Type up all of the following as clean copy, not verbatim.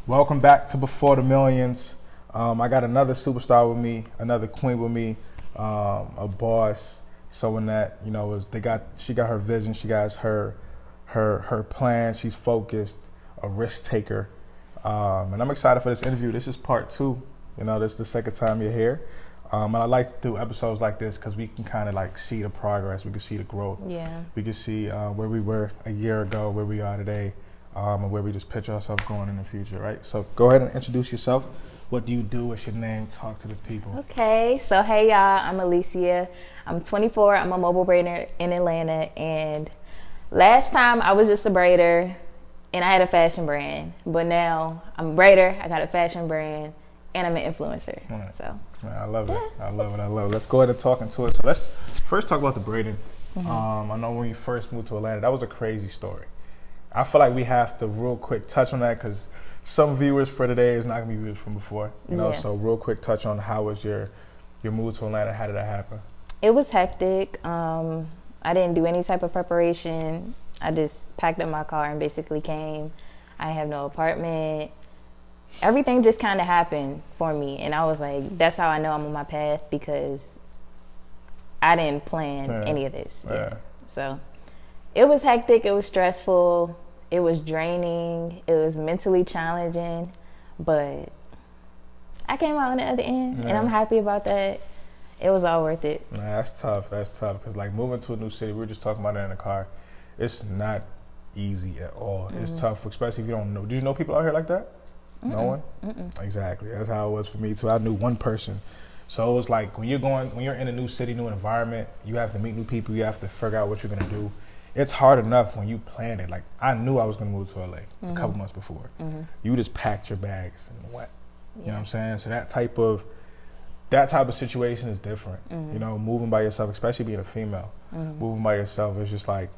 Welcome back to Before the Millions. I got another superstar with me, another queen with me, a boss, someone that she got her vision, she got her plan, she's focused, a risk taker, and I'm excited for this interview. This is part 2. This is the second time you're here, and I like to do episodes like this because we can kind of like see the progress, we can see the growth, we can see where we were a year ago, where we are today. And where we just picture ourselves going in the future, right? So go ahead and introduce yourself. What do you do? What's your name? Talk to the people. Okay, so hey y'all, I'm Alicia. I'm 24. I'm a mobile braider in Atlanta. And last time I was just a braider and I had a fashion brand. But now I'm a braider, I got a fashion brand, and I'm an influencer. Right. So I love it. I love it. Let's go ahead and talk into it. So let's first talk about the braiding. I know when you first moved to Atlanta, that was a crazy story. I feel like we have to real quick touch on that because some viewers for today is not gonna be viewers from before, So real quick touch on how was your move to Atlanta? How did that happen? it was hectic. I didn't do any type of preparation. I just packed up my car and basically came. I have no apartment. Everything just kind of happened for me, and I was like, that's how I know I'm on my path because I didn't plan any of this. So it was hectic, it was stressful, it was draining, it was mentally challenging, but I came out on the other end and I'm happy about that. It was all worth it. That's tough because like moving to a new city, we were just talking about it in the car, it's not easy at all. It's tough, especially if you don't know. Do you know people out here like that? No one? Exactly, that's how it was for me too. I knew one person. So it was like when you're in a new city, new environment, you have to meet new people, you have to figure out what you're gonna do. It's hard enough when you plan it. Like I knew I was gonna move to LA a couple months before. You just packed your bags and went. You know what I'm saying? So that type of situation is different. Moving by yourself, especially being a female, moving by yourself is just like,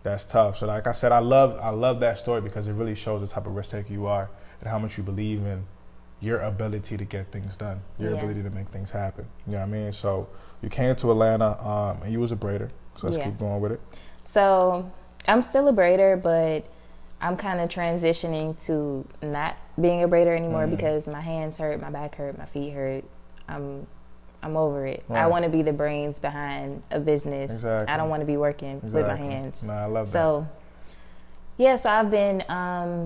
that's tough. So like I said, I love that story because it really shows the type of risk taker you are and how much you believe in your ability to get things done, your ability to make things happen. You know what I mean? So you came to Atlanta and you was a braider. So let's keep going with it. So I'm still a braider, but I'm kind of transitioning to not being a braider anymore because my hands hurt, my back hurt, my feet hurt. I'm over it. Right. I want to be the brains behind a business. Exactly. I don't want to be working with my hands. I love that. So I've been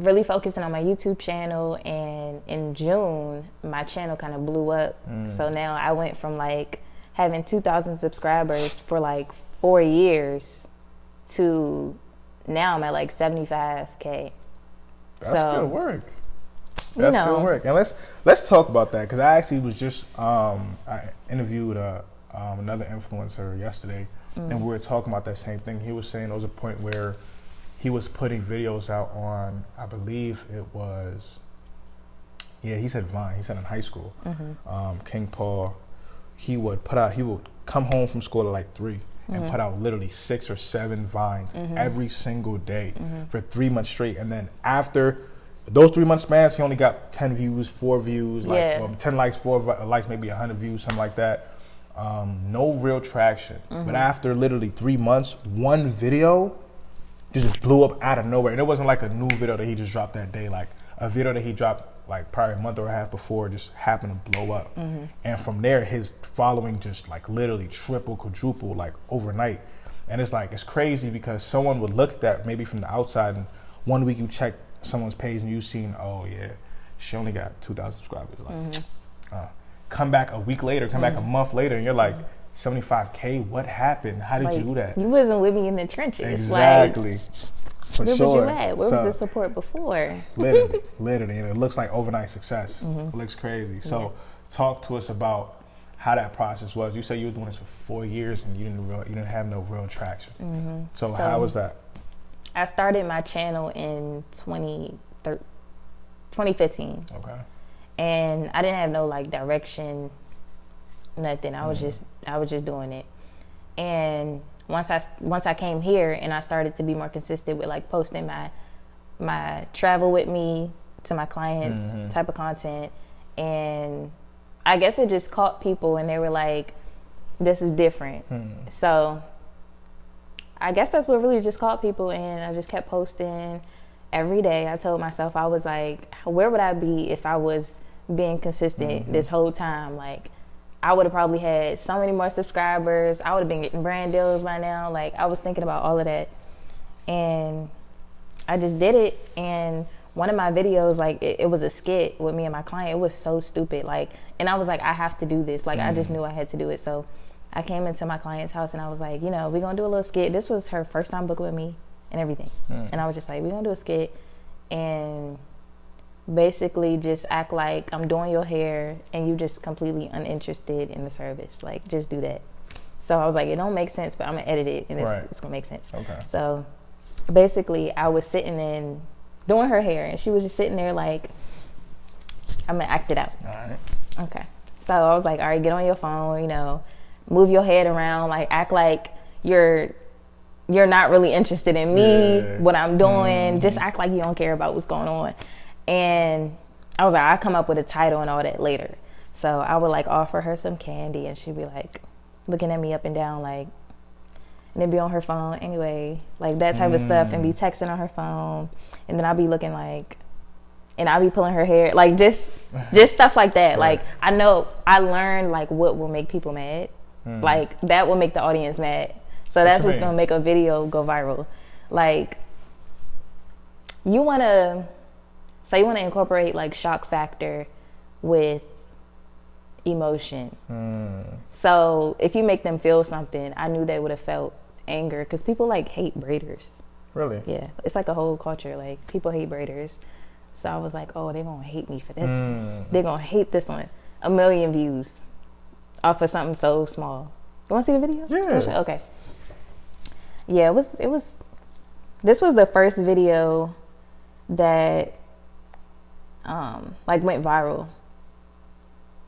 really focusing on my YouTube channel, and in June, my channel kind of blew up. So now I went from like having 2,000 subscribers for like 4 years to now I'm at like 75K. That's good work. That's good work. And let's talk about that because I actually was just I interviewed another influencer yesterday, and we were talking about that same thing. He was saying there was a point where he was putting videos out on, I believe it was, he said Vine. He said in high school, King Paul, he would come home from school at like 3 and put out literally 6 or 7 Vines every single day for 3 months straight. And then after those 3 month spans, he only got 10 views, 4 views, 10 likes, 4 likes, maybe 100 views, something like that. No real traction. But after literally 3 months, one video just blew up out of nowhere. And it wasn't like a new video that he just dropped that day. Like a video that he dropped like probably a month or a half before just happened to blow up. And from there, his following just like literally triple, quadruple like overnight. And it's like, it's crazy because someone would look at that maybe from the outside, and one week you check someone's page and you've seen, oh yeah, she only got 2,000 subscribers. Like, come back a week later, come back a month later, and you're like, 75K, what happened? How did you do that? You wasn't with me in the trenches. Exactly. Where was you at? Where was the support before? Literally, and it looks like overnight success. It looks crazy. So talk to us about how that process was. You said you were doing this for 4 years and you didn't have no real traction. So how was that? I started my channel in 2015. Okay. And I didn't have no like direction, nothing. I was just doing it. And once I came here and I started to be more consistent with like posting my travel with me to my clients type of content, and I guess it just caught people and they were like, this is different. So I guess that's what really just caught people, and I just kept posting every day I told myself, I was like, where would I be if I was being consistent this whole time? Like, I would have probably had so many more subscribers. I would have been getting brand deals by now. Like, I was thinking about all of that. And I just did it. And one of my videos, like, it was a skit with me and my client. It was so stupid. Like, and I was like, I have to do this. Like, I just knew I had to do it. So I came into my client's house and I was like, you know, we're going to do a little skit. This was her first time booking with me and everything. And I was just like, we're going to do a skit. And basically just act like I'm doing your hair and you just completely uninterested in the service. Like, just do that. So I was like, it don't make sense, but I'm gonna edit it and it's gonna make sense. Okay. So basically I was sitting and doing her hair and she was just sitting there like, I'm gonna act it out. All right. Okay. So I was like, all right, get on your phone, you know, move your head around, like act like you're not really interested in me, what I'm doing. Just act like you don't care about what's going on. And I was like, I'll come up with a title and all that later. So I would like offer her some candy and she'd be like looking at me up and down, like, and then be on her phone anyway, like that type of stuff, and be texting on her phone. And then I'll be looking like, and I'll be pulling her hair, like just stuff like that. Like, I know I learned like what will make people mad. Like, that will make the audience mad. So that's what's gonna make a video go viral. Like, you wanna incorporate like shock factor with emotion. So if you make them feel something, I knew they would have felt anger, because people like hate braiders. Really? Yeah, it's like a whole culture. Like, people hate braiders. So I was like, oh, they're gonna hate me for this one. They're gonna hate this one. 1 million views off of something so small. You want to see the video? Yeah. Okay. Yeah, it was. This was the first video that like went viral.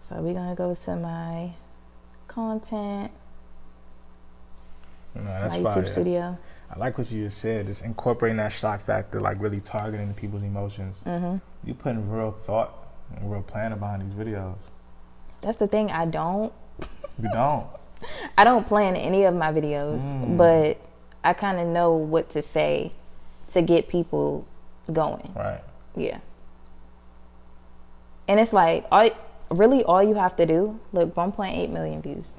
So we're gonna go to my content. No, that's my YouTube fire. studio. I like what you just said, just incorporating that shock factor, like really targeting people's emotions. You putting real thought and real plan behind these videos. That's the thing, I don't. You don't? I don't plan any of my videos, but I kind of know what to say to get people going. Right. Yeah. And it's like, all you have to do, look, 1.8 million views.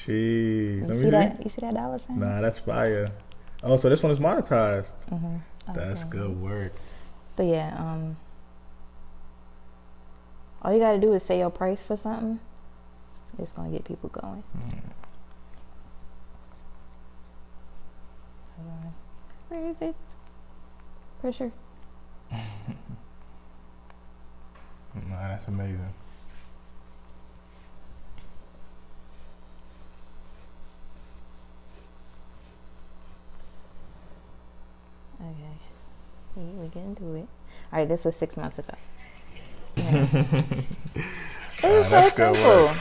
Jeez. You see that? You see that dollar sign? Nah, that's fire. Oh, so this one is monetized. That's good work. But yeah, all you gotta do is say your price for something. It's gonna get people going. Where is it? Pressure. Nah, that's amazing. Okay, we get into it. All right, this was 6 months ago. It's so simple.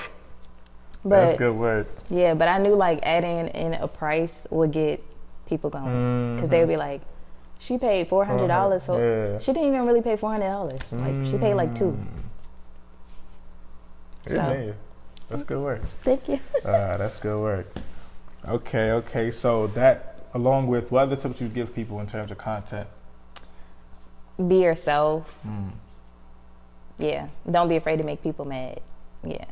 But that's good work. Yeah, but I knew like adding in a price would get people going, because they would be like, she paid $400 for. Yeah. She didn't even really pay $400. Like, she paid like $200. So, that's good work. Thank you. That's good work. Okay. So that, along with what other tips you give people in terms of content? Be yourself. Yeah. Don't be afraid to make people mad. Yeah.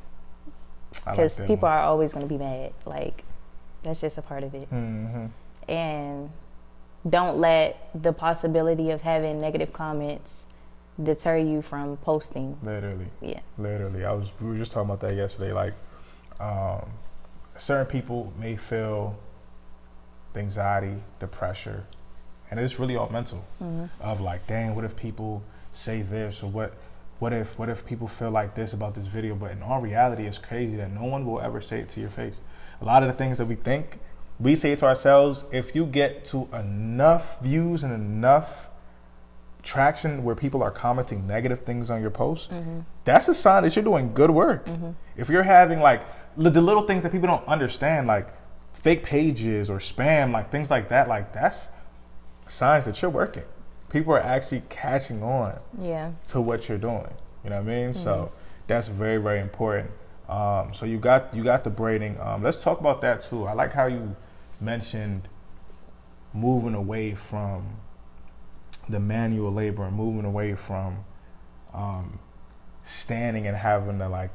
Because people are always going to be mad. Like, that's just a part of it. And don't let the possibility of having negative comments deter you from posting. Literally. Yeah. Literally. We were just talking about that yesterday. Like, certain people may feel the anxiety, the pressure, and it's really all mental. Of like, dang, what if people say this, or what if people feel like this about this video? But in all reality, it's crazy that no one will ever say it to your face. A lot of the things that we think, we say to ourselves. If you get to enough views and enough traction where people are commenting negative things on your post, that's a sign that you're doing good work. If you're having like the little things that people don't understand, like fake pages or spam, like things like that, like that's signs that you're working. People are actually catching on to what you're doing. You know what I mean? So that's very, very important. So you got the braiding. Let's talk about that too. I like how you mentioned moving away from the manual labor and moving away from standing and having to like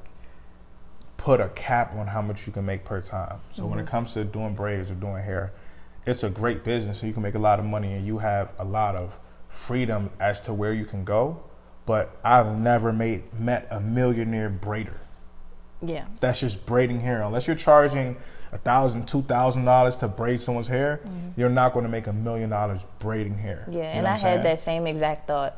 put a cap on how much you can make per time. So when it comes to doing braids or doing hair, it's a great business. So you can make a lot of money and you have a lot of freedom as to where you can go. But I've never met a millionaire braider. Yeah. That's just braiding hair. Unless you're charging $1,000, $2,000 to braid someone's hair, you're not going to make $1 million braiding hair. Yeah, and I had that same exact thought.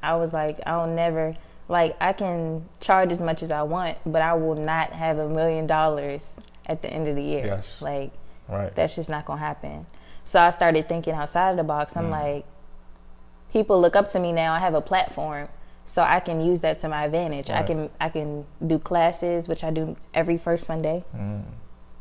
I was like, I'll never, like, I can charge as much as I want, but I will not have $1 million at the end of the year. Yes. Like, right. That's just not going to happen. So I started thinking outside of the box. I'm like, people look up to me now. I have a platform, so I can use that to my advantage. Right. I can do classes, which I do every first Sunday.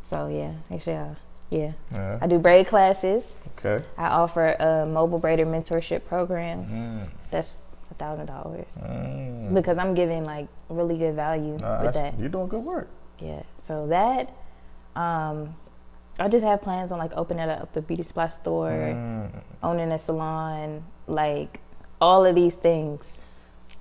So yeah, actually, yeah. I do braid classes. Okay. I offer a mobile braider mentorship program. That's $1,000 because I'm giving like really good value with that. You're doing good work. Yeah. So that, I just have plans on like opening up a beauty supply store, owning a salon, like all of these things.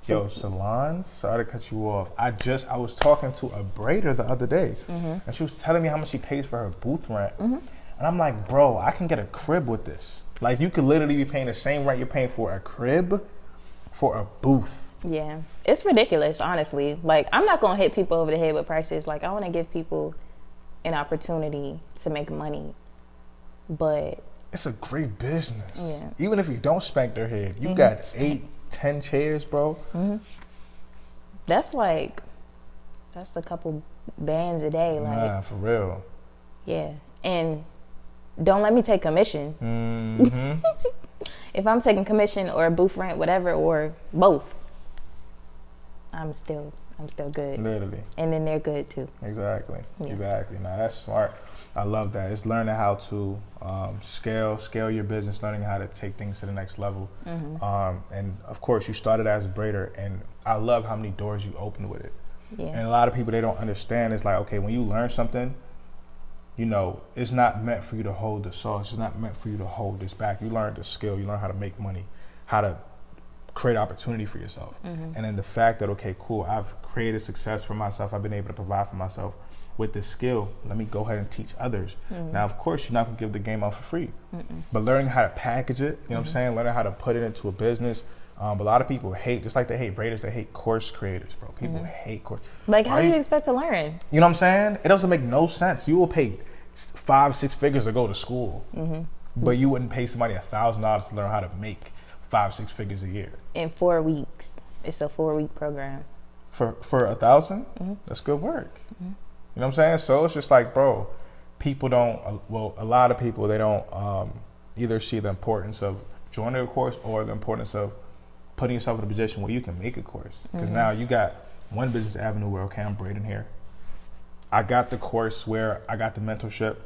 Yo, salons, sorry to cut you off. I was talking to a braider the other day, and she was telling me how much she pays for her booth rent. And I'm like, bro, I can get a crib with this. Like, you could literally be paying the same rent you're paying for a crib for a booth. Yeah, it's ridiculous, honestly. Like, I'm not going to hit people over the head with prices. Like, I want to give people an opportunity to make money, but it's a great business. Yeah. Even if you don't spank their head, you got 8-10 chairs, bro. That's a couple bands a day. Like, nah, for real. Yeah, and don't let me take commission. If I'm taking commission or booth rent, whatever, or both, I'm still good. Literally. And then they're good too. Exactly. Yeah. Exactly. Now that's smart. I love that. It's learning how to scale your business, learning how to take things to the next level. And of course, you started as a braider, and I love how many doors you opened with it. Yeah. And a lot of people, they don't understand. It's like, okay, when you learn something, you know, it's not meant for you to hold the sauce. It's not meant for you to hold this back. You learn the skill. You learn how to make money, how to create opportunity for yourself. And then the fact that, okay, cool, I've created success for myself. I've been able to provide for myself with this skill. Let me go ahead and teach others. Now, of course, you're not gonna give the game out for free, but learning how to package it, you know what I'm saying? Learning how to put it into a business. A lot of people hate, just like they hate braiders, they hate course creators, bro. People hate course. Like, how do you expect to learn? You know what I'm saying? It doesn't make no sense. You will pay 5-6 figures to go to school, but you wouldn't pay somebody $1,000 to learn how to make 5-6 figures a year. In 4 weeks. It's a 4-week program. For $1,000? That's good work. You know what I'm saying? So it's just like, bro, people don't, a lot of people, they don't either see the importance of joining a course or the importance of putting yourself in a position where you can make a course. Because now you got one business avenue where, okay, I'm braiding hair. I got the course where I got the mentorship.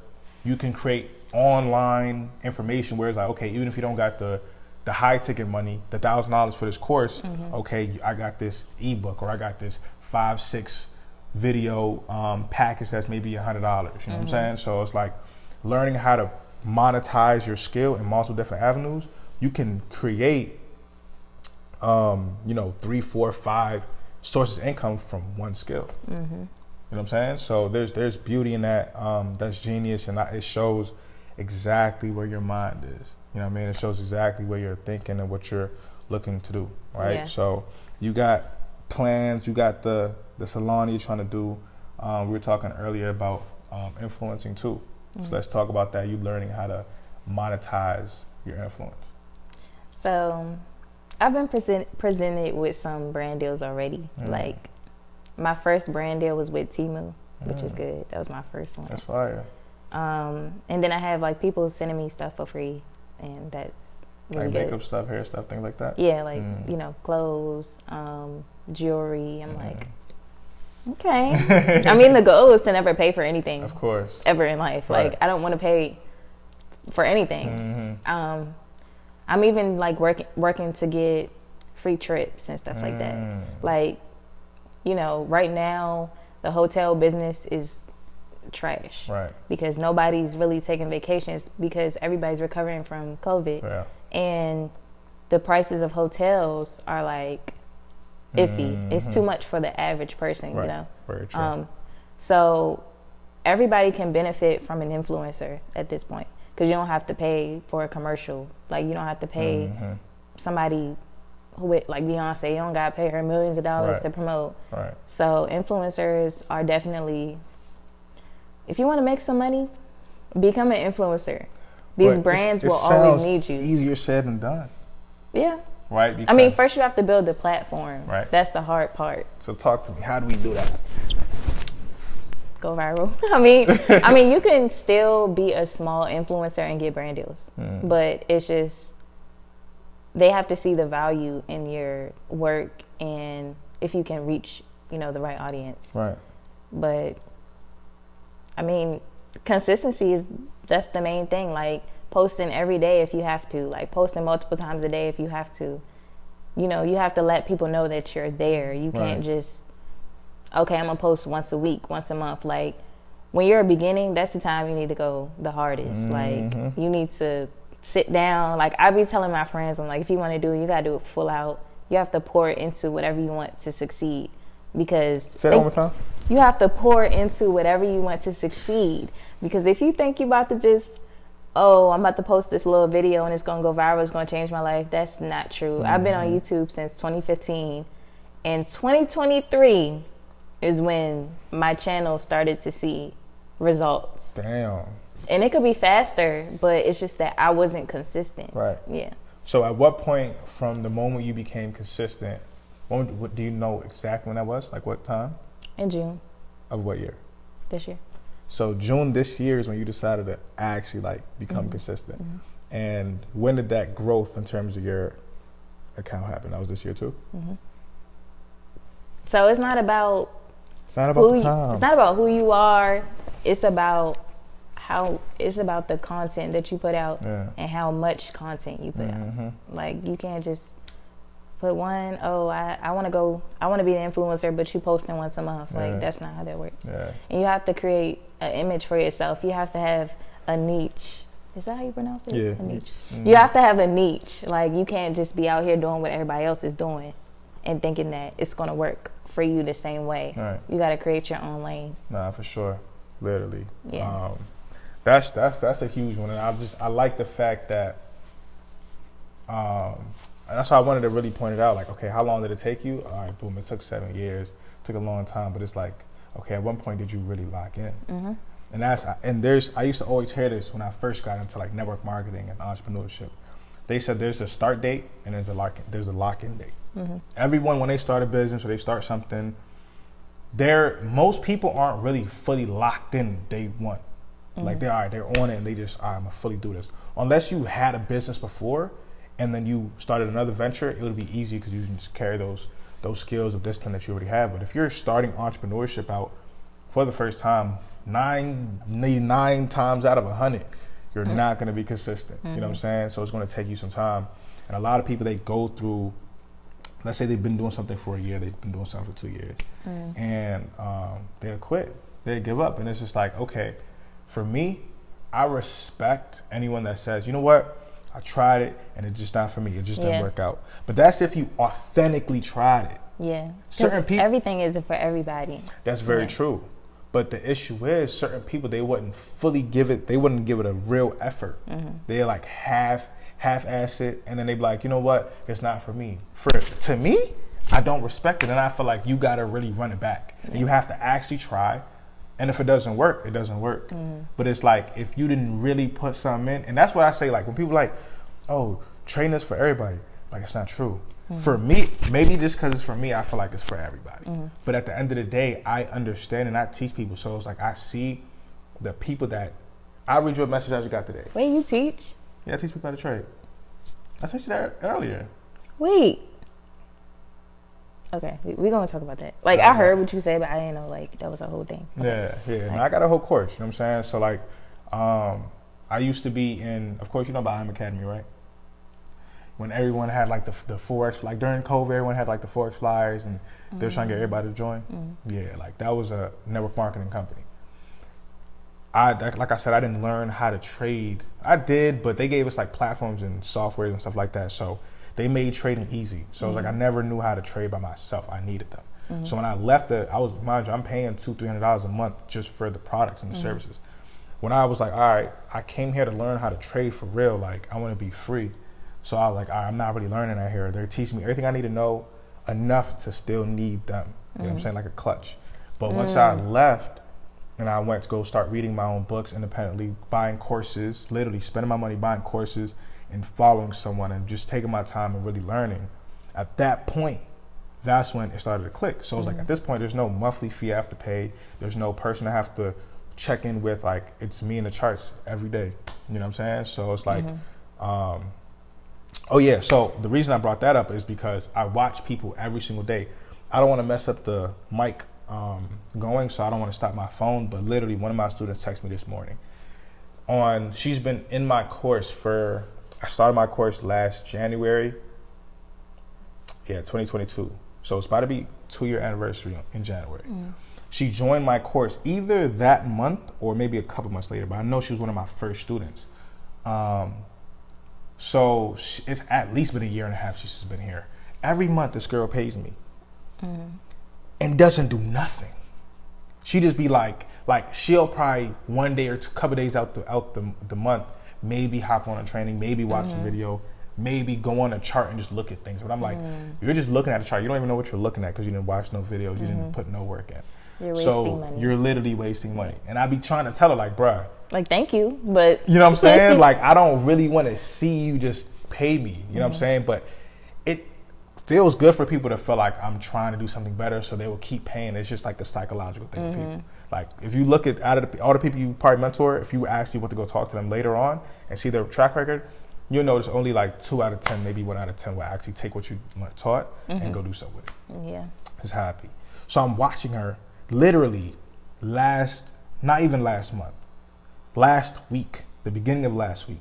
You can create online information where it's like, okay, even if you don't got the high ticket money, the $1,000 for this course, okay, I got this ebook or I got this 5-6 video package that's maybe $100. You know what I'm saying? So it's like learning how to monetize your skill in multiple different avenues. You can create, 3, 4, 5 sources of income from one skill. You know what I'm saying? So there's beauty in that. That's genius, and it shows exactly where your mind is. You know what I mean? It shows exactly where you're thinking and what you're looking to do, right? Yeah. So you got plans, you got the salon you're trying to do. We were talking earlier about influencing too. So let's talk about that. You learning how to monetize your influence. So I've been presented with some brand deals already. Like my first brand deal was with Temu, which is good. That was my first one. That's fire. And then I have like people sending me stuff for free, and that's really like good. Makeup stuff, hair stuff, things like that. Yeah, like clothes, jewelry. I'm like, okay. I mean, the goal is to never pay for anything. Of course. Ever in life, right. Like I don't want to pay for anything. I'm even like working to get free trips and stuff like that. Like, right now the hotel business is trash, right? Because nobody's really taking vacations because everybody's recovering from COVID. Yeah. And the prices of hotels are like iffy. It's too much for the average person, you know. Very true. So everybody can benefit from an influencer at this point, because you don't have to pay for a commercial. Like, you don't have to pay somebody with, like Beyonce. You don't got to pay her millions of dollars to promote. Right. So influencers are definitely, if you want to make some money, become an influencer. These brands will always need you. Easier said than done. Yeah. Right. Because, I mean, first you have to build the platform. Right. That's the hard part. So talk to me. How do we do that? Go viral. I mean, you can still be a small influencer and get brand deals, but it's just, they have to see the value in your work and if you can reach, you know, the right audience. Right. But I mean, consistency that's the main thing. Like, posting every day if you have to, like posting multiple times a day if you have to. You know, you have to let people know that you're there. You can't just, okay, I'm gonna post once a week, once a month. Like, when you're beginning, that's the time you need to go the hardest. Like, you need to sit down. Like, I be telling my friends, I'm like, if you want to do it, you gotta do it full out. You have to pour into whatever you want to succeed, because say that one more time. You have to pour into whatever you want to succeed, because if you think you about to just, oh, I'm about to post this little video and it's gonna go viral, it's gonna change my life, that's not true. I've been on YouTube since 2015, and 2023 is when my channel started to see results. Damn. And it could be faster, but it's just that I wasn't consistent. Right. Yeah. So at what point from the moment you became consistent, what do you know exactly when that was? Like, what time? In June. Of what year? This year. So June this year is when you decided to actually like become consistent. And when did that growth in terms of your account happen? That was this year too? So it's not about It's not about the time. It's not about who you are. It's about the content that you put out and how much content you put out. Like, you can't just put one, I want to be an influencer, but you posting once a month. Like, that's not how that works. And you have to create an image for yourself. You have to have a niche. Is that how you pronounce it? Yeah. A niche. You have to have a niche. Like, you can't just be out here doing what everybody else is doing and thinking that it's going to work for you the same way. Right. You got to create your own lane. Nah, for sure. Literally. Yeah. That's a huge one. And I like the fact that that's why I wanted to really point it out. Like, okay, how long did it take you? All right, boom, it took 7 years. It took a long time, but it's like, okay, at one point did you really lock in? And I used to always hear this when I first got into like network marketing and entrepreneurship. They said there's a start date and there's a lock-in date. Everyone, when they start a business or they start something, most people aren't really fully locked in day one. Like, they're on it and they just, I'm gonna fully do this. Unless you had a business before and then you started another venture, it would be easy because you can just carry those skills of discipline that you already have. But if you're starting entrepreneurship out for the first time, 9 times out of 100, you're not going to be consistent. You know what I'm saying? So it's going to take you some time. And a lot of people, they go through, let's say they've been doing something for a year, they've been doing something for 2 years, and they'll quit, they give up. And it's just like, okay, for me, I respect anyone that says, you know what, I tried it and it's just not for me. It just didn't work out. But that's if you authentically tried it. Yeah. Certain people, everything isn't for everybody. That's very true. But the issue is, certain people, they wouldn't give it a real effort. They like half-ass it, and then they be like, you know what, it's not for me. To me, I don't respect it, and I feel like you gotta really run it back. And you have to actually try. And if it doesn't work, it doesn't work. But it's like, if you didn't really put something in, and that's what I say, like, when people like, oh, trading is for everybody, like, it's not true. For me, maybe just because it's for me, I feel like it's for everybody. But at the end of the day, I understand and I teach people. So it's like, I see the people that, I'll read you a message I just got today. Wait, you teach? Yeah, I teach people how to trade. I sent you that earlier. Wait. Okay, we're going to talk about that. Like, I heard what you said, but I didn't know, like, that was a whole thing. Okay. Yeah. Like, now, I got a whole course, you know what I'm saying? So, like, I used to be in, of course, you know about IM Academy, right? When everyone had, like, the Forex, like, during COVID, everyone had, like, the Forex flyers, and they were trying to get everybody to join. Yeah, like, that was a network marketing company. Like I said, I didn't learn how to trade. I did, but they gave us, like, platforms and software and stuff like that. So they made trading easy. So it was like I never knew how to trade by myself. I needed them. So when I left mind you, I'm paying $200-$300 a month just for the products and the services. When I was like, all right, I came here to learn how to trade for real. Like, I want to be free. So I was like, all right, I'm not really learning that here. They're teaching me everything I need to know enough to still need them. You know what I'm saying? Like a clutch. But once I left and I went to go start reading my own books independently, buying courses, literally spending my money buying courses and following someone and just taking my time and really learning, at that point, that's when it started to click. So it's like, at this point, there's no monthly fee I have to pay. There's no person I have to check in with. Like, it's me in the charts every day. You know what I'm saying? So it's like, oh yeah, so the reason I brought that up is because I watch people every single day. I don't want to mess up the mic going, so I don't want to stop my phone, but literally one of my students texted me this morning. She's been in my course I started my course last January, 2022. So it's about to be 2-year anniversary in January. She joined my course either that month or maybe a couple months later, but I know she was one of my first students. So it's at least been 1.5 years she's been here. Every month this girl pays me and doesn't do nothing. She just be like she'll probably one day or couple days out the month, maybe hop on a training, maybe watch a video, maybe go on a chart and just look at things. But I'm like, you're just looking at a chart. You don't even know what you're looking at because you didn't watch no videos. You didn't put no work in. You're wasting money. You're literally wasting money. And I be trying to tell her, like, bruh. Like, thank you, but. You know what I'm saying? Like, I don't really want to see you just pay me. You know what I'm saying? But it feels good for people to feel like I'm trying to do something better, so they will keep paying. It's just like a psychological thing with people. Like, if you look at all the people you probably mentor, if you actually want to go talk to them later on and see their track record, you'll notice only like 2 out of 10, maybe 1 out of 10 will actually take what you taught and go do something with it. Yeah. Just happy. So I'm watching her literally not even last month, last week, the beginning of last week,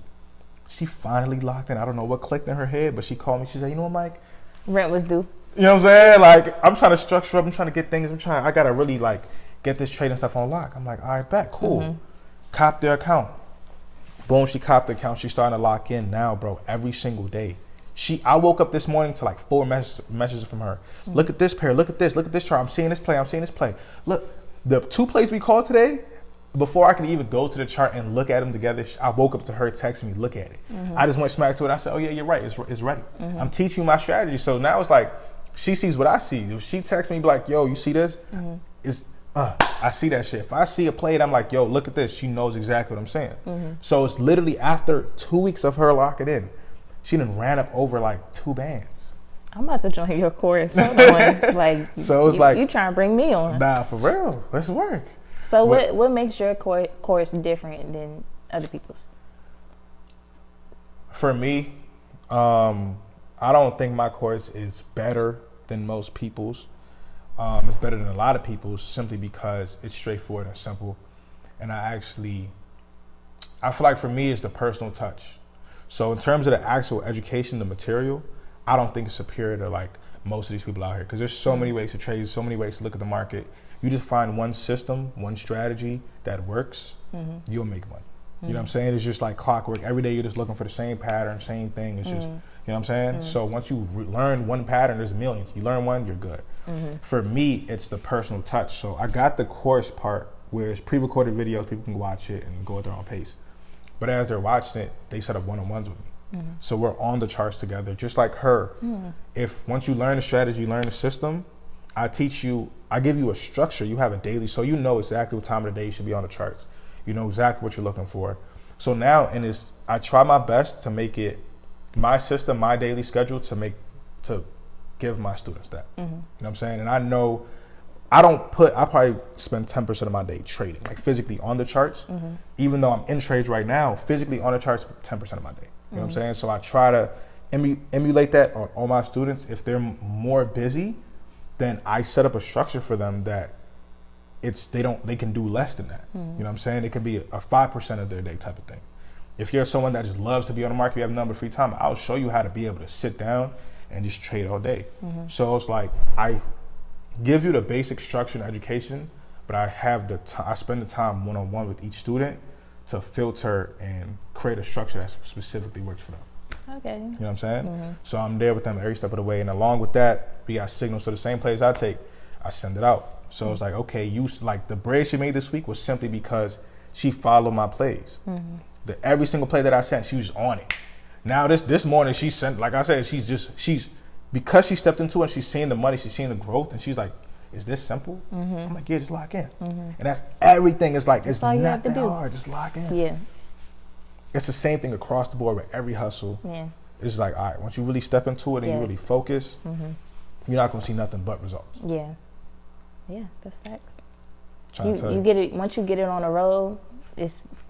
she finally locked in. I don't know what clicked in her head, but she called me. She said, you know what, Mike? Rent was due. You know what I'm saying? Like, I'm trying to structure up. I'm trying to get things. I got to really like get this trading stuff on lock. I'm like, all right, bet, cool. Cop their account. Boom, she copped the account. She's starting to lock in now, bro, every single day. I woke up this morning to like 4 messages from her. Look at this pair. Look at this chart. I'm seeing this play. Look, the 2 plays we called today, before I could even go to the chart and look at them together, I woke up to her texting me, look at it. I just went smack to it. I said, oh yeah, you're right. It's ready. I'm teaching you my strategy. So now it's like, she sees what I see. If she texts me, be like, yo, you see this? I see that shit. If I see a play and I'm like, yo, look at this, she knows exactly what I'm saying. So it's literally after 2 weeks of her locking in, she done ran up over like 2 bands. I'm about to join your course. Hold on. Like, so it's like, you trying to bring me on. Nah, for real. Let's work. So what makes your course different than other people's? For me, I don't think my course is better than most people's. It's better than a lot of people's simply because it's straightforward and simple. And I feel like for me, it's the personal touch. So in terms of the actual education, the material, I don't think it's superior to like most of these people out here because there's so many ways to trade, so many ways to look at the market. You just find one system, one strategy that works, you'll make money. You know what I'm saying? It's just like clockwork. Every day you're just looking for the same pattern, same thing. It's just, you know what I'm saying? So once you learn one pattern, there's millions. You learn one, you're good. For me, it's the personal touch. So I got the course part where it's pre-recorded videos, people can watch it and go at their own pace. But as they're watching it, they set up one-on-ones with me. So we're on the charts together, just like her. If once you learn the strategy, you learn the system, I teach you, I give you a structure. You have a daily, so you know exactly what time of the day you should be on the charts. You know exactly what you're looking for. So now, I try my best to make it my system, my daily schedule to give my students that. You know what I'm saying? And I know I probably spend 10% of my day trading, like physically on the charts. Even though I'm in trades right now, physically on the charts, 10% of my day. You know what I'm saying? So I try to emulate that on all my students. If they're more busy, then I set up a structure for them that they can do less than that. You know what I'm saying? It could be a 5% of their day type of thing. If you're someone that just loves to be on the market, you have number free time, I'll show you how to be able to sit down and just trade all day. So it's like, I give you the basic structure and education, but I spend the time one-on-one with each student to filter and create a structure that specifically works for them. Okay. You know what I'm saying? So I'm there with them every step of the way. And along with that, we got signals. So the same plays I take, I send it out. So it's like, okay, like the braid she made this week was simply because she followed my plays. Every single play that I sent, she was on it. Now this morning she sent, like I said, she's because she stepped into it, she's seeing the money, she's seeing the growth, and she's like, is this simple? I'm like, yeah, just lock in. And that's everything. It's like, it's not that hard, just lock in. Yeah. It's the same thing across the board with every hustle. Yeah. It's like, all right, once you really step into it and you really focus, you're not gonna see nothing but results. Yeah. Yeah, that's facts. You get it, once you get it on the road,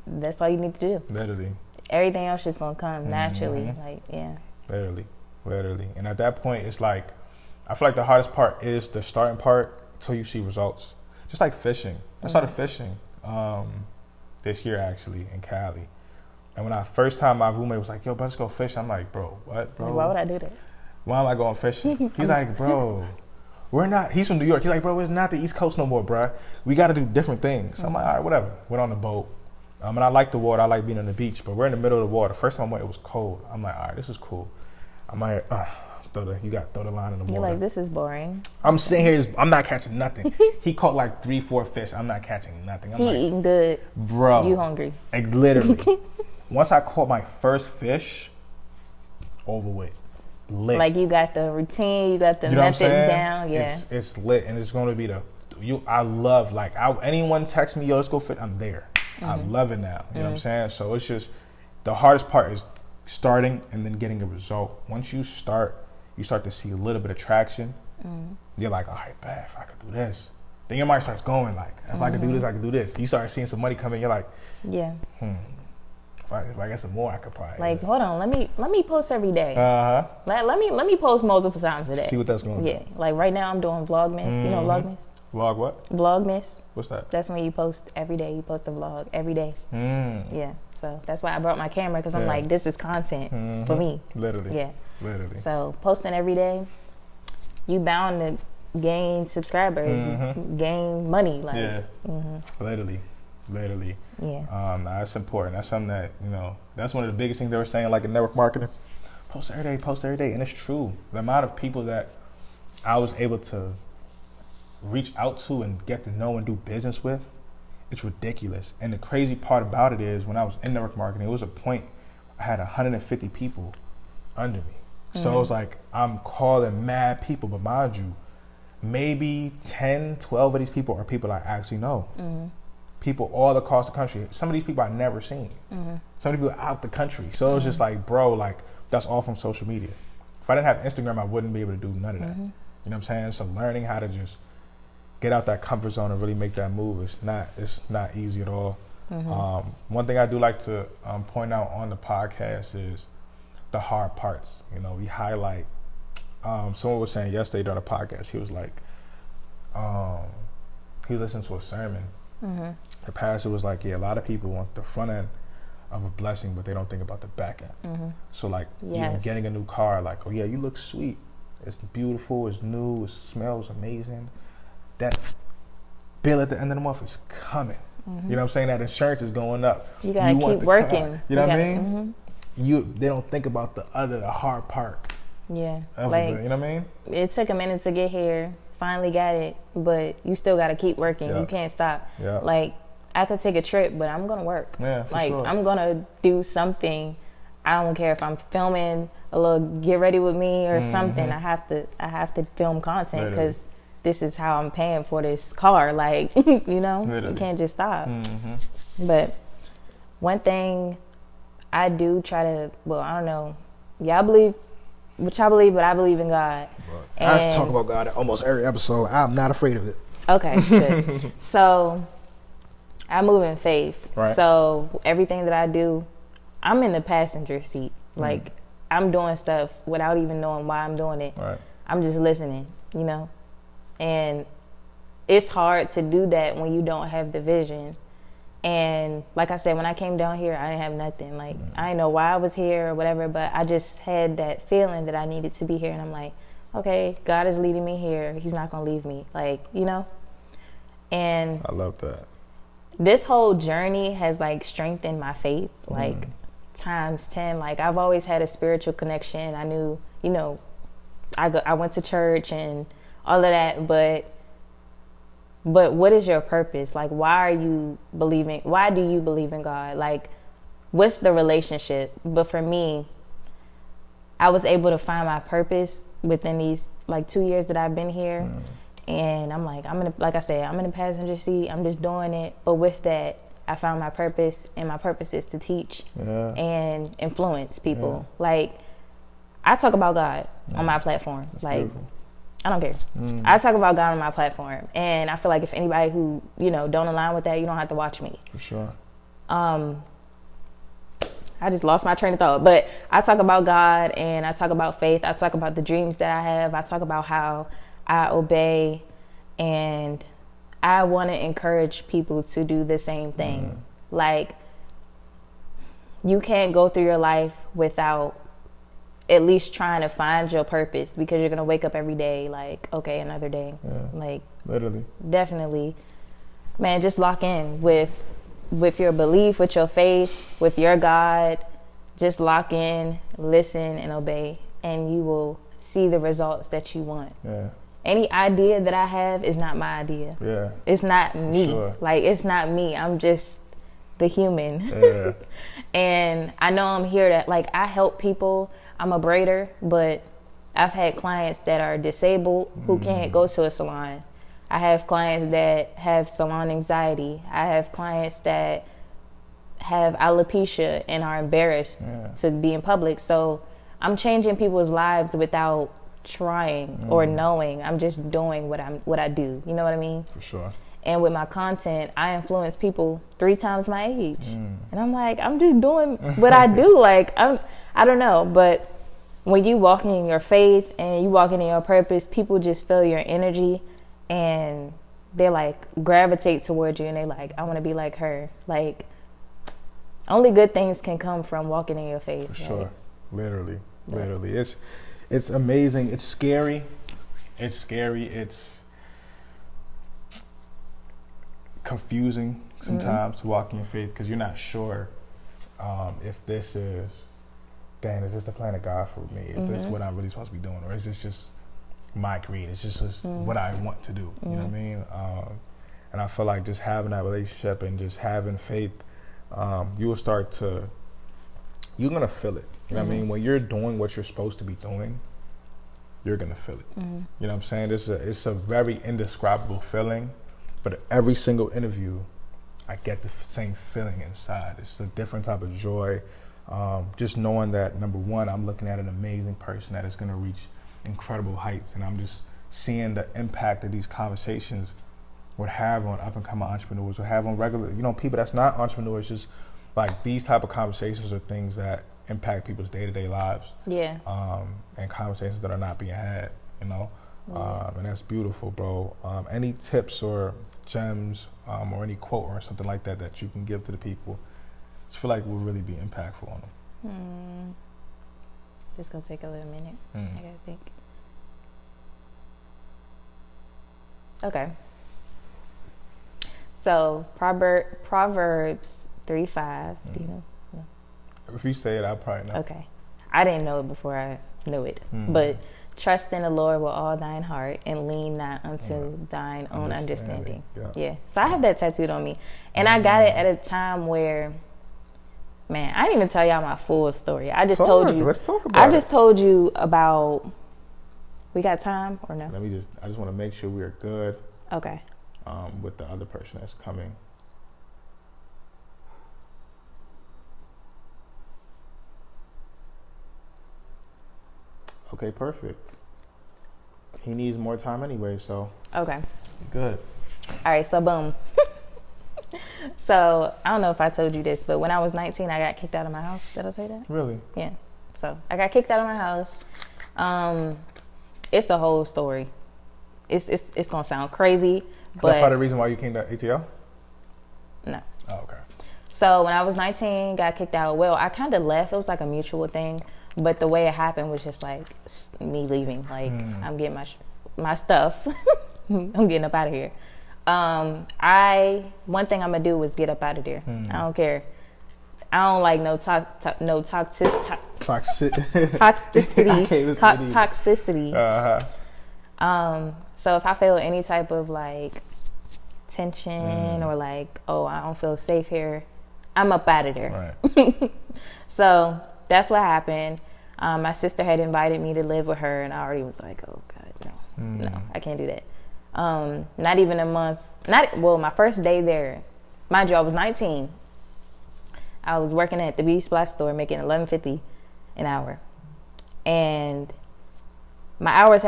that's all you need to do. Literally. Everything else is gonna come naturally. Like, yeah. Literally. And at that point, it's like, I feel like the hardest part is the starting part until you see results. Just like fishing. I started fishing this year actually in Cali. And when first time my roommate was like, yo, let's go fish. I'm like, bro, what, bro? Like, why would I do that? Why am I going fishing? He's like, bro, he's from New York. He's like, bro, it's not the East Coast no more, bro. We got to do different things. So I'm like, all right, whatever. Went on the boat. And I like the water. I like being on the beach. But we're in the middle of the water. First time I went, it was cold. I'm like, all right, this is cool. I'm like, throw the line in the water. You're like, this is boring. I'm sitting here, I'm not catching nothing. He caught like 3-4 fish. I'm not catching nothing. I'm he eating good. Bro. You hungry. Like, literally. Once I caught my first fish, over with. Lit. Like, you got the routine, you got the methods down. Yeah. It's lit, and it's going to be I love, like, anyone text me, yo, let's go fish, I'm there. I love it now. You know what I'm saying? So it's just, the hardest part is starting and then getting a result. Once you start to see a little bit of traction. You're like, all right, bet, if I could do this. Then your mind starts going like, if I could do this, I could do this. You start seeing some money come in, you're like, yeah. If I get some more, I could probably. Like, hold on, let me post every day. Let me post multiple times a day. See what that's going to do. Yeah, like right now I'm doing Vlogmas. You know Vlogmas? Vlog what? Vlogmas. What's that? That's when you post every day. You post a vlog every day. Yeah, so that's why I brought my camera, because I'm like, this is content for me. Literally. Yeah. Literally. So posting every day, you bound to gain subscribers, gain money. Like, yeah. Literally. Yeah. That's important. That's something that, that's one of the biggest things they were saying, like in network marketing. Post every day. And it's true. The amount of people that I was able to reach out to and get to know and do business with, it's ridiculous. And the crazy part about it is, when I was in network marketing, it was a point I had 150 people under me. So it was like, I'm calling mad people, but mind you, maybe 10, 12 of these people are people I actually know. People all across the country. Some of these people I've never seen. Some of these people out the country. So it was just like, bro, like, that's all from social media. If I didn't have Instagram, I wouldn't be able to do none of that. You know what I'm saying? So learning how to just get out that comfort zone and really make that move, it's not easy at all. One thing I do like to point out on the podcast is the hard parts. We highlight. Someone was saying yesterday during the podcast, he was like, he listened to a sermon. The pastor was like, yeah, a lot of people want the front end of a blessing, but they don't think about the back end. So like, getting a new car, like, oh yeah, you look sweet. It's beautiful, it's new, it smells amazing. That bill at the end of the month is coming. You know what I'm saying? That insurance is going up. You gotta keep working. Car. You know what I mean? They don't think about the hard part. Yeah. Like, you know what I mean? It took a minute to get here. Finally got it, but you still gotta keep working. You can't stop. Like, I could take a trip, but I'm gonna work. Yeah, for sure. I'm gonna do something. I don't care if I'm filming a little get ready with me or something. I have to film content, because this is how I'm paying for this car. Like, you can't just stop. But one thing I do try to, I don't know, y'all believe what y'all believe, but I believe in God. I talk about God at almost every episode. I'm not afraid of it. Okay, good. So I move in faith. Right. So everything that I do, I'm in the passenger seat. Like, I'm doing stuff without even knowing why I'm doing it. Right. I'm just listening, And it's hard to do that when you don't have the vision. And like I said, when I came down here, I didn't have nothing. Like, I didn't know why I was here or whatever, but I just had that feeling that I needed to be here. And I'm like, okay, God is leading me here. He's not going to leave me. Like, And I love that. This whole journey has, like, strengthened my faith, like, times 10. Like, I've always had a spiritual connection. I knew, you know, I went to church and all of that, but what is your purpose? Like, why do you believe in God? Like, what's the relationship? But for me, I was able to find my purpose within these like 2 years that I've been here. And I'm like, I'm in the passenger seat. I'm just doing it. But with that, I found my purpose, and my purpose is to teach and influence people. Yeah. Like, I talk about God on my platform. That's like, beautiful. I don't care. I talk about God on my platform, and I feel like if anybody who, you know, don't align with that, you don't have to watch me. For sure. I just lost my train of thought, but I talk about God, and I talk about faith. I talk about the dreams that I have. I talk about how I obey, and I want to encourage people to do the same thing. Like, you can't go through your life without at least trying to find your purpose, because you're going to wake up every day like, okay, another day. Yeah, like, literally. Definitely. Man, just lock in with your belief, with your faith, with your God. Just lock in, listen, and obey, and you will see the results that you want. Yeah. Any idea that I have is not my idea. Yeah. It's not me. Sure. Like, it's not me. I'm just the human. Yeah. And I know I'm here to, like, I help people. I'm a braider, but I've had clients that are disabled who can't go to a salon. I have clients that have salon anxiety. I have clients that have alopecia and are embarrassed to be in public. So I'm changing people's lives without trying or knowing. I'm just doing what I do. You know what I mean? For sure. And with my content, I influence people 3 times my age. And I'm like, I'm just doing what I do. Like, I don't know. But when you walking in your faith and you walking in your purpose, people just feel your energy, and they like gravitate towards you, and they like, I want to be like her. Like, only good things can come from walking in your faith. For sure. Literally. It's amazing. It's scary. It's confusing sometimes to walk in your faith, because you're not sure if this is the plan of God for me? Is this what I'm really supposed to be doing? Or is this just my creed? It's just what I want to do. You know what I mean? And I feel like just having that relationship and just having faith, you're going to feel it. You know what I mean? When you're doing what you're supposed to be doing, you're going to feel it. You know what I'm saying? It's a very indescribable feeling, but every single interview, I get the same feeling inside. It's a different type of joy. Just knowing that, number one, I'm looking at an amazing person that is going to reach incredible heights, and I'm just seeing the impact that these conversations would have on up-and-coming entrepreneurs, would have on regular, you know, people that's not entrepreneurs. Just like, these type of conversations are things that impact people's day-to-day lives. Yeah. And conversations that are not being had, you know. And that's beautiful, bro. Any tips or gems or any quote or something like that that you can give to the people, I feel like will really be impactful on them? Just gonna take a little minute. I gotta think. Okay. So Proverbs 3:5. Do you know? No. If you say it, I'll probably know. Okay. I didn't know it before I knew it, but trust in the Lord with all thine heart, and lean not unto thine own understanding. Yeah. So I have that tattooed on me, and I got it at a time where, man, I didn't even tell y'all my full story. I just told you. Let's talk about it. I just told you about. We got time or no? I just want to make sure we're good. Okay. With the other person that's coming. Okay, perfect. He needs more time anyway, so. Okay. Good. All right, so boom. So, I don't know if I told you this, but when I was 19, I got kicked out of my house. Did I say that? Really? Yeah. So, I got kicked out of my house. It's a whole story. It's going to sound crazy, but. Is that part of the reason why you came to ATL? No. Oh, okay. So, when I was 19, got kicked out. Well, I kind of left. It was like a mutual thing. But the way it happened was just like me leaving. Like, I'm getting my stuff. I'm getting up out of here. One thing I'm gonna do is get up out of there. I don't care. I don't like no toxicity. So if I feel any type of like tension or like, oh, I don't feel safe here, I'm up out of there. Right. So that's what happened. My sister had invited me to live with her, and I already was like, oh God, no, I can't do that. Not even a month. My first day there, mind you, I was 19. I was working at the Beauty Supply store making $11.50 an hour, and my hours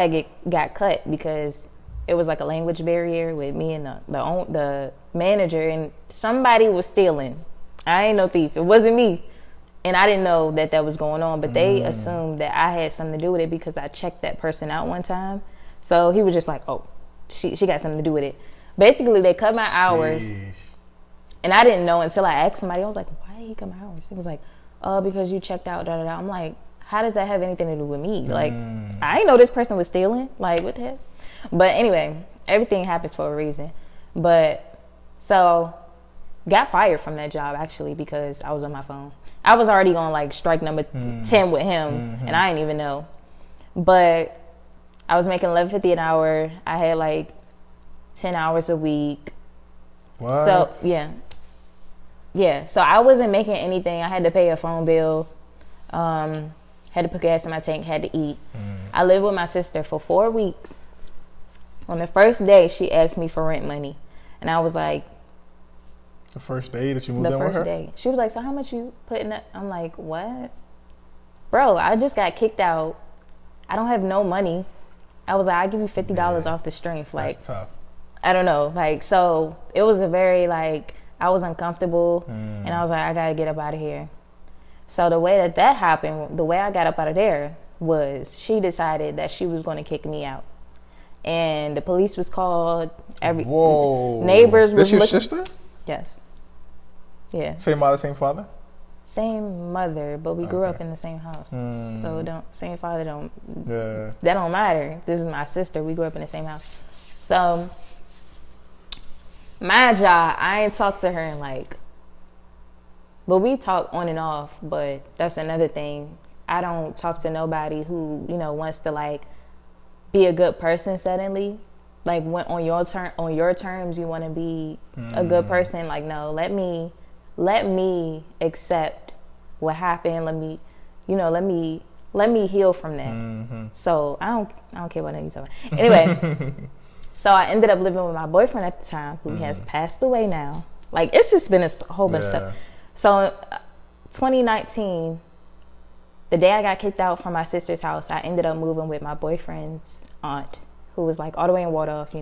got cut because it was like a language barrier with me and the manager, and somebody was stealing. I ain't no thief. It wasn't me. And I didn't know that was going on, but they assumed that I had something to do with it because I checked that person out one time. So he was just like, oh, she got something to do with it. Basically, they cut my hours. Sheesh. And I didn't know until I asked somebody. I was like, why did he cut my hours? He was like, oh, because you checked out, da-da-da. I'm like, how does that have anything to do with me? Like, I didn't know this person was stealing. Like, what the heck? But anyway, everything happens for a reason. But, so, got fired from that job, actually, because I was on my phone. I was already on, like, strike number 10 with him, and I didn't even know. But I was making $11.50 an hour. I had, like, 10 hours a week. What? So, yeah. So I wasn't making anything. I had to pay a phone bill. Had to put gas in my tank. Had to eat. I lived with my sister for 4 weeks. On the first day, she asked me for rent money. And I was like... The first day that you moved in with her? The first day. She was like, so how much you putting up? I'm like, what? Bro, I just got kicked out. I don't have no money. I was like, I'll give you $50 off the strength. Like, that's tough. I don't know. Like, so it was a very, like, I was uncomfortable. And I was like, I got to get up out of here. So the way that happened, the way I got up out of there was she decided that she was going to kick me out. And the police was called. Neighbors was looking. This your sister? Yes. Yeah. Same mother, same father? Same mother, but we grew up in the same house. So same father that don't matter. This is my sister. We grew up in the same house. So my job, I ain't talked to her in like, but we talk on and off, but that's another thing. I don't talk to nobody who, wants to like be a good person suddenly. Like when on your terms you want to be a good person. Like, no, let me accept what happened. Let me heal from that. So I don't care what you're talking about. Anyway, so I ended up living with my boyfriend at the time, who has passed away now. Like, it's just been a whole bunch of stuff. So 2019, the day I got kicked out from my sister's house, I ended up moving with my boyfriend's aunt, who was like all the way in Waldorf,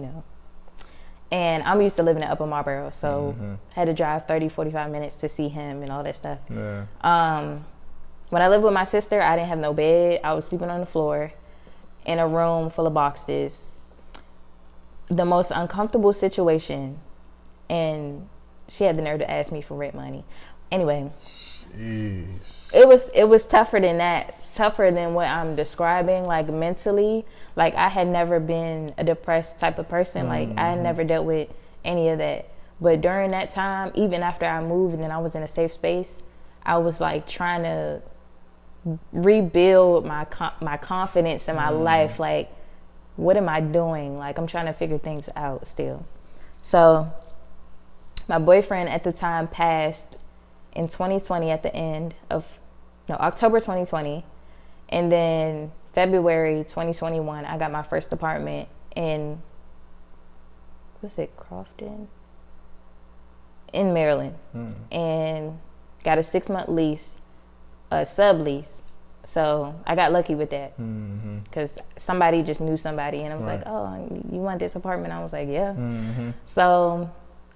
And I'm used to living in Upper Marlboro, so had to drive 30, 45 minutes to see him and all that stuff. Yeah. When I lived with my sister, I didn't have no bed. I was sleeping on the floor in a room full of boxes. The most uncomfortable situation, and she had the nerve to ask me for rent money. Anyway, it was tougher than that. Tougher than what I'm describing, like mentally. Like, I had never been a depressed type of person. Like, I had never dealt with any of that. But during that time, even after I moved and then I was in a safe space, I was like trying to rebuild my confidence in my life. Like, what am I doing? Like, I'm trying to figure things out still. So my boyfriend at the time passed in 2020 at the end of, October 2020. And then February 2021, I got my first apartment in, Crofton? In Maryland. And got a 6-month lease, a sublease. So I got lucky with that because somebody just knew somebody, and I was like, oh, you want this apartment? I was like, yeah. So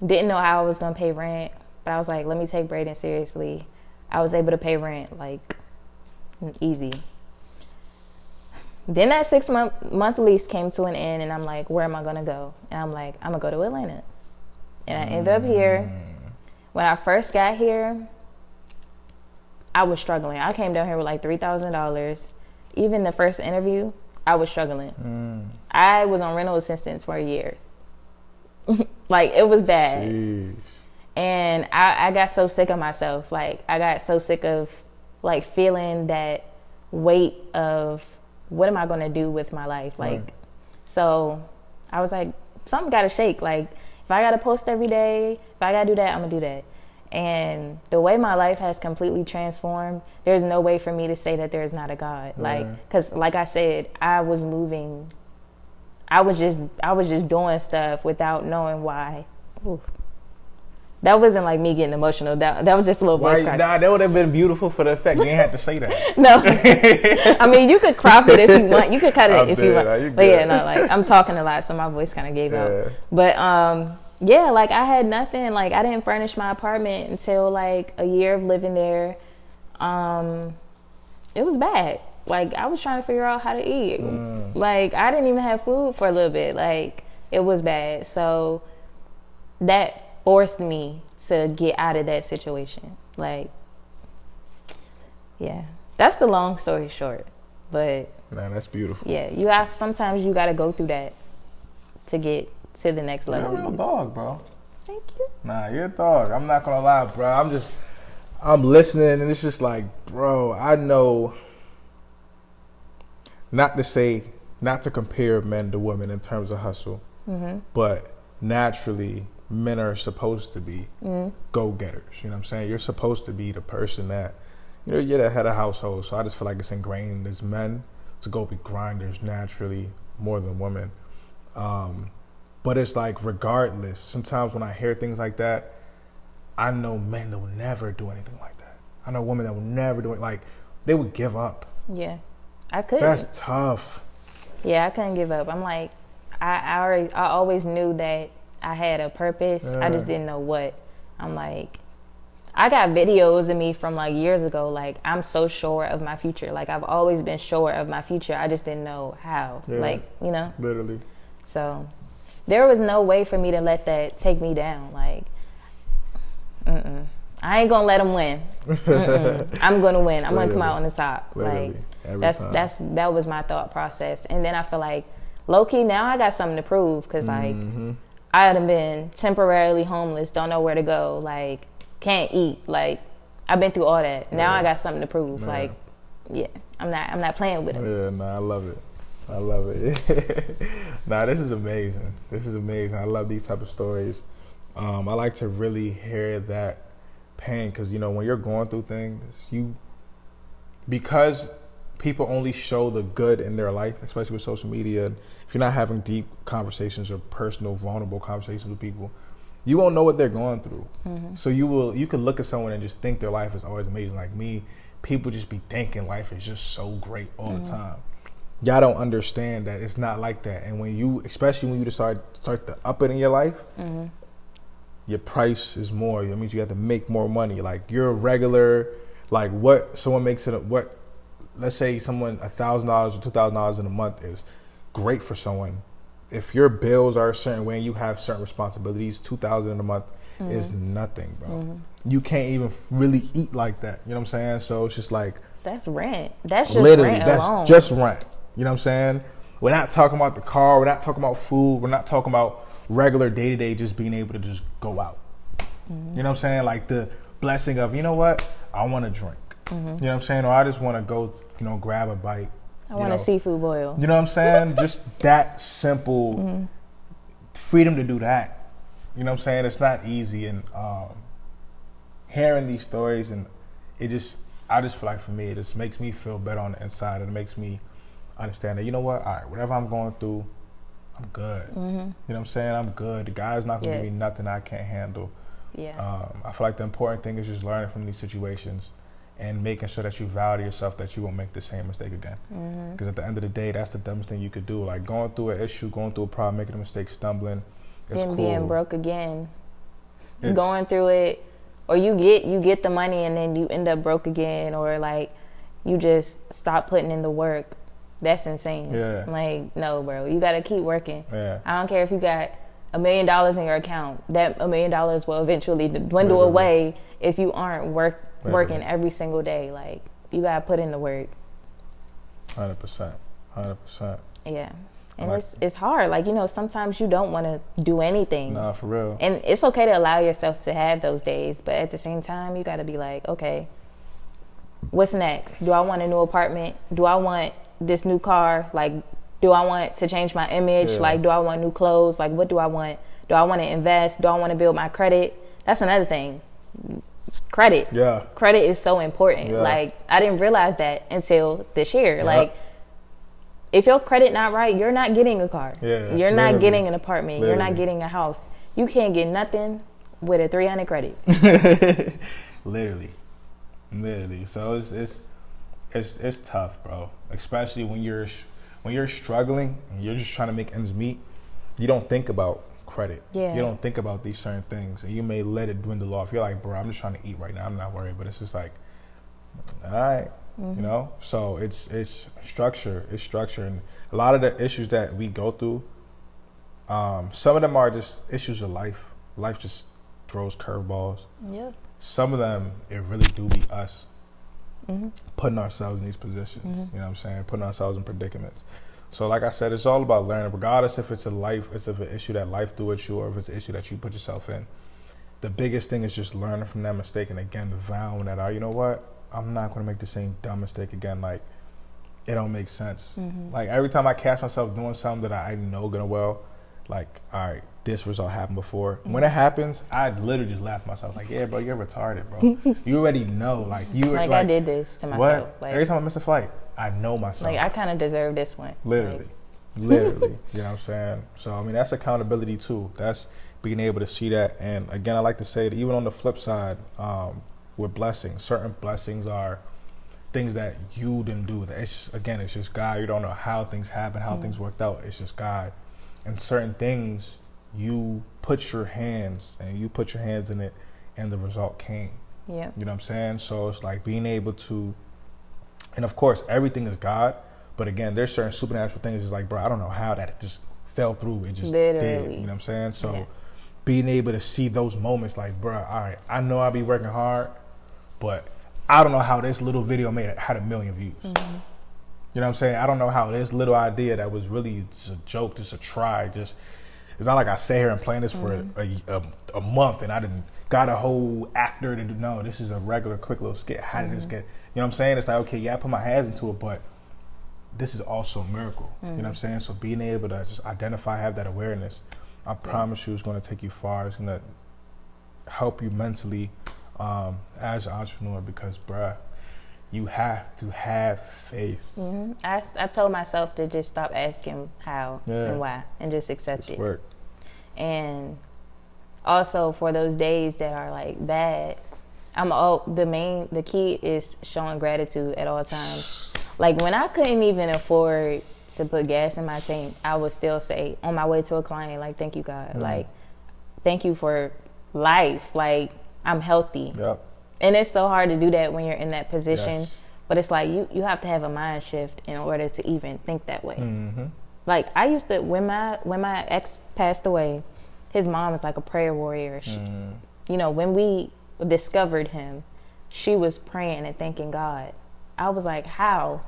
didn't know how I was going to pay rent, but I was like, let me take braiding seriously. I was able to pay rent like easy. Then that 6-month lease came to an end, and I'm like, where am I going to go? And I'm like, I'm going to go to Atlanta. And I ended up here. When I first got here, I was struggling. I came down here with like $3,000. Even the first interview, I was struggling. I was on rental assistance for a year. Like, it was bad. Jeez. And I got so sick of myself. Like, I got so sick of, like, feeling that weight of what am I going to do with my life? Like, right. So I was like, something got to shake. Like, if I got to post every day, if I got to do that, I'm going to do that. And the way my life has completely transformed, there's no way for me to say that there's not a God. Like, because like I said, I was just doing stuff without knowing why. Ooh. That wasn't like me getting emotional. That was just a little voice crack. Nah, that would have been beautiful for the effect. You ain't have to say that. No. I mean, you could crop it if you want. You could cut it if you want. But yeah, no, like, I'm talking a lot, so my voice kind of gave out. But yeah, like, I had nothing. Like, I didn't furnish my apartment until like a year of living there. It was bad. Like, I was trying to figure out how to eat. Like, I didn't even have food for a little bit. Like, it was bad. So that forced me to get out of that situation. Like, yeah, that's the long story short. But man, that's beautiful. Yeah, sometimes you got to go through that to get to the next level. You're a real dog, bro. Thank you. Nah, you're a dog. I'm not gonna lie, bro. I'm listening, and it's just like, bro, I know. Not to compare men to women in terms of hustle, but naturally, men are supposed to be go-getters. You know what I'm saying? You're supposed to be the person that, you know, you're the head of household. So I just feel like it's ingrained as men to go be grinders naturally more than women. But it's like, regardless, sometimes when I hear things like that, I know men that will never do anything like that. I know women that will never do it. Like, they would give up. Yeah, I couldn't. That's tough. Yeah, I couldn't give up. I'm like, I always knew that I had a purpose. I just didn't know what. I'm like, I got videos of me from like years ago. Like, I'm so sure of my future. Like, I've always been sure of my future. I just didn't know how. Yeah, like, you know? Literally. So there was no way for me to let that take me down. Like, I ain't gonna let them win. I'm gonna win. I'm gonna come out on the top. Literally. Like, that was my thought process. And then I feel like, low key, now I got something to prove. Cause like, I had been temporarily homeless, don't know where to go, like, can't eat. Like, I've been through all that. Now I got something to prove. Man. Like, yeah, I'm not playing with it. Yeah, nah, I love it. Nah, this is amazing. I love these type of stories. I like to really hear that pain, because, you know, when you're going through things, because people only show the good in their life, especially with social media, and if you're not having deep conversations or personal, vulnerable conversations with people, you won't know what they're going through. So you could look at someone and just think their life is always amazing. Like me, people just be thinking life is just so great all the time. Y'all don't understand that it's not like that. And especially when you start to up it in your life, your price is more. It means you have to make more money. Like, you're regular, like, what someone makes it, let's say someone $1,000 or $2,000 in a month is great for someone. If your bills are a certain way and you have certain responsibilities, $2,000 in a month is nothing, bro. You can't even really eat like that. You know what I'm saying? So it's just like, that's rent. That's just literally rent alone. That's just rent. You know what I'm saying? We're not talking about the car. We're not talking about food. We're not talking about regular day-to-day just being able to just go out. You know what I'm saying? Like, the blessing of, you know what? I want to drink. You know what I'm saying? Or I just want to go, you know, grab a bite. I want a seafood boil. You know what I'm saying? Just that simple freedom to do that. You know what I'm saying? It's not easy. And hearing these stories, and I just feel like, for me, it just makes me feel better on the inside, and it makes me understand that, you know what? All right, whatever I'm going through, I'm good. You know what I'm saying? I'm good. The guy's not going to give me nothing I can't handle. Yeah. I feel like the important thing is just learning from these situations and making sure that you value yourself, that you won't make the same mistake again. Because at the end of the day, that's the dumbest thing you could do. Like, going through an issue, going through a problem, making a mistake, stumbling, it's then cool. Being broke again. Going through it, or you get the money and then you end up broke again, or like you just stop putting in the work. That's insane. Yeah. Like, no, bro, you got to keep working. Yeah. I don't care if you got $1 million in your account. That $1 million will eventually dwindle away if you aren't working every single day. Like, you got to put in the work. 100%. Yeah. And like, it's hard. Like, you know, sometimes you don't want to do anything. Nah, for real. And it's okay to allow yourself to have those days. But at the same time, you got to be like, okay, what's next? Do I want a new apartment? Do I want this new car? Like, do I want to change my image? Yeah. Like, do I want new clothes? Like, what do I want? Do I want to invest? Do I want to build my credit? That's another thing. Credit. Yeah. Credit is so important. Yeah. Like, I didn't realize that until this year. Yeah. Like, if your credit not right, you're not getting a car. Yeah, you're not getting an apartment. Literally. You're not getting a house. You can't get nothing with a 300 credit. Literally. So it's tough, bro. Especially when you're struggling and you're just trying to make ends meet. You don't think about credit. Yeah. You don't think about these certain things, and you may let it dwindle off. You're like, bro, I'm just trying to eat right now. I'm not worried. But it's just like, all right. Mm-hmm. You know, so it's structure. It's structure, and a lot of the issues that we go through, some of them are just issues of life. Life just throws curveballs. Yeah. Some of them, it really do be us putting ourselves in these positions. You know what I'm saying? Putting ourselves in predicaments. So, like I said, it's all about learning, regardless if it's an issue that life threw at you, or if it's an issue that you put yourself in. The biggest thing is just learning from that mistake, and again, the vowing that, you know what? I'm not going to make the same dumb mistake again. Like, it don't make sense. Like, every time I catch myself doing something that I know gonna well, like, all right, this result happened before. When it happens, I literally just laugh at myself. Like, yeah, bro, you're retarded, bro. You already know. Like, like I did this to myself. What? Like, every time I miss a flight, I know myself. Like, I kind of deserve this one. Literally. You know what I'm saying? So, I mean, that's accountability too. That's being able to see that. And again, I like to say that even on the flip side, with blessings, certain blessings are things that you didn't do. It's just God. You don't know how things happen, how things worked out. It's just God. And certain things, you put your hands in it, and the result came. Yeah. You know what I'm saying? So it's like being able to, and of course, everything is God. But again, there's certain supernatural things. It's like, bro, I don't know how that just fell through. It just did. You know what I'm saying? So being able to see those moments, like, bro, all right, I know I be working hard, but I don't know how this little video had 1 million views. You know what I'm saying? I don't know how this little idea that was really just a joke, just a try, it's not like I sat here and planned this for a month and I didn't got a whole actor to do. No, this is a regular, quick little skit. How did this get? You know what I'm saying? It's like, okay, yeah, I put my hands into it, but this is also a miracle. You know what I'm saying? So being able to just identify, have that awareness, I promise you, it's going to take you far. It's going to help you mentally as an entrepreneur, because, bruh, you have to have faith. I told myself to just stop asking how and why and just accept it. Work. And also for those days that are like bad, the key is showing gratitude at all times. Like, when I couldn't even afford to put gas in my tank, I would still say on my way to a client, like, thank you, God. Like, thank you for life. Like, I'm healthy. Yep. And it's so hard to do that when you're in that position. But it's like you have to have a mind shift in order to even think that way. Like, I used to, when my ex passed away, his mom was like a prayer warrior. You know, when we discovered him, she was praying and thanking God. I was like, how?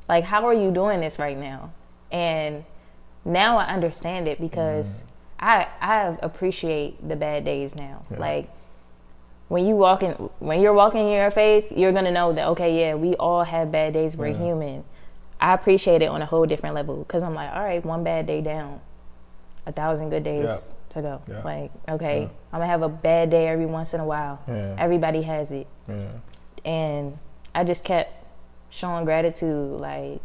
Like, how are you doing this right now? And now I understand it, because I appreciate the bad days now. Like, when you're walking in your faith, you're gonna know that, okay, yeah, we all have bad days. We're human. I appreciate it on a whole different level, because I'm like, all right, one bad day down, 1,000 good days to go. Like, okay, I'm gonna have a bad day every once in a while. Everybody has it. And I just kept showing gratitude. Like,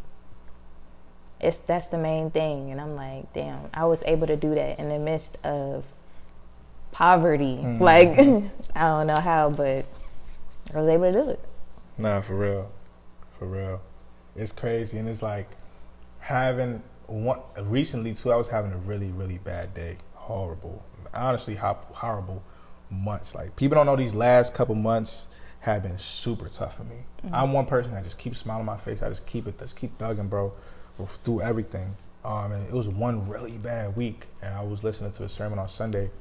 that's the main thing. And I'm like, damn, I was able to do that in the midst of poverty. Like, I don't know how, but I was able to do it. Nah, for real. It's crazy. And it's like recently too, I was having a really, really bad day. Horrible. Honestly, horrible months. Like, people don't know, these last couple months have been super tough for me. I'm one person that just keeps smiling on my face. I just keep thugging, bro, through everything. And it was one really bad week, and I was listening to a sermon on Sunday,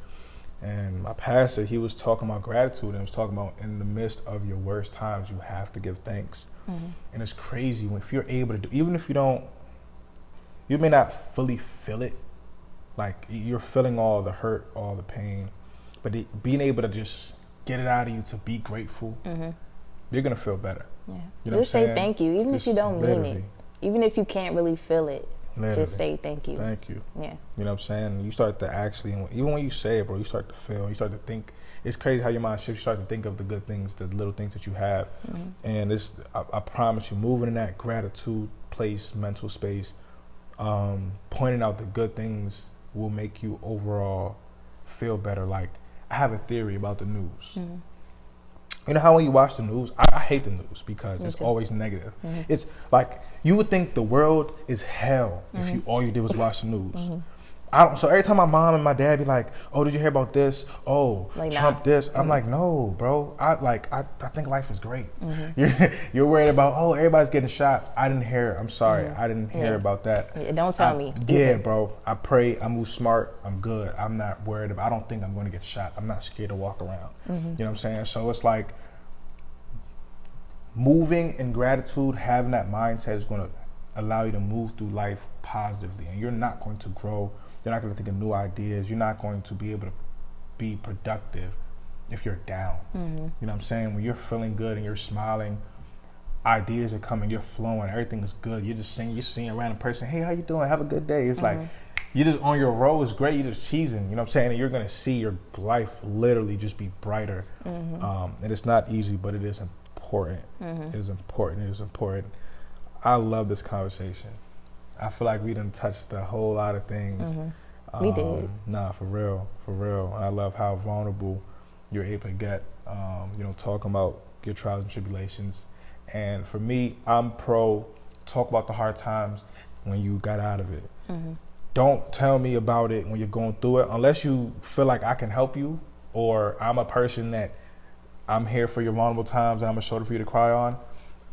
and my pastor, he was talking about gratitude, and he was talking about, in the midst of your worst times, you have to give thanks. And it's crazy if you're able to do, even if you don't, you may not fully feel it. Like, you're feeling all the hurt, all the pain, but being able to just get it out of you to be grateful, you're going to feel better. Yeah. You know just say thank you, even if you don't mean it. Even if you can't really feel it, just say thank you. Thank you. Yeah. You know what I'm saying? You start to actually, even when you say it, bro, you start to feel, you start to think. It's crazy how your mind shifts. You start to think of the good things, the little things that you have. And it's, I promise you, moving in that gratitude place, mental space, pointing out the good things will make you overall feel better. Like, I have a theory about the news. You know how when you watch the news, I hate the news because it's always negative. It's like, you would think the world is hell if all you did was watch the news. So every time my mom and my dad be like, "Oh, did you hear about this? Oh, like, Trump this." I'm like, "No, bro. I think life is great." You're worried about, "Oh, everybody's getting shot." I didn't hear. I'm sorry. I didn't hear about that. Yeah, don't tell me. Yeah, bro. I pray. I move smart. I'm good. I'm not worried about. I don't think I'm going to get shot. I'm not scared to walk around. You know what I'm saying? So it's like, moving in gratitude, having that mindset is going to allow you to move through life positively, and you're not going to grow. You're not going to think of new ideas. You're not going to be able to be productive if you're down. You know what I'm saying? When you're feeling good and you're smiling, ideas are coming, you're flowing, everything is good. You're just saying, you're seeing a random person, "Hey, how you doing? Have a good day." It's like, you're just on your road. It's great. You're just cheesing. You know what I'm saying? And you're going to see your life literally just be brighter. And it's not easy, but it is important. It is important. It is important. I love this conversation. I feel like we done touched a whole lot of things. We did. Nah, for real. And I love how vulnerable you're able to get, talking about your trials and tribulations. And for me, I'm pro talk about the hard times when you got out of it. Don't tell me about it when you're going through it, unless you feel like I can help you, or I'm a person that I'm here for your vulnerable times and I'm a shoulder for you to cry on.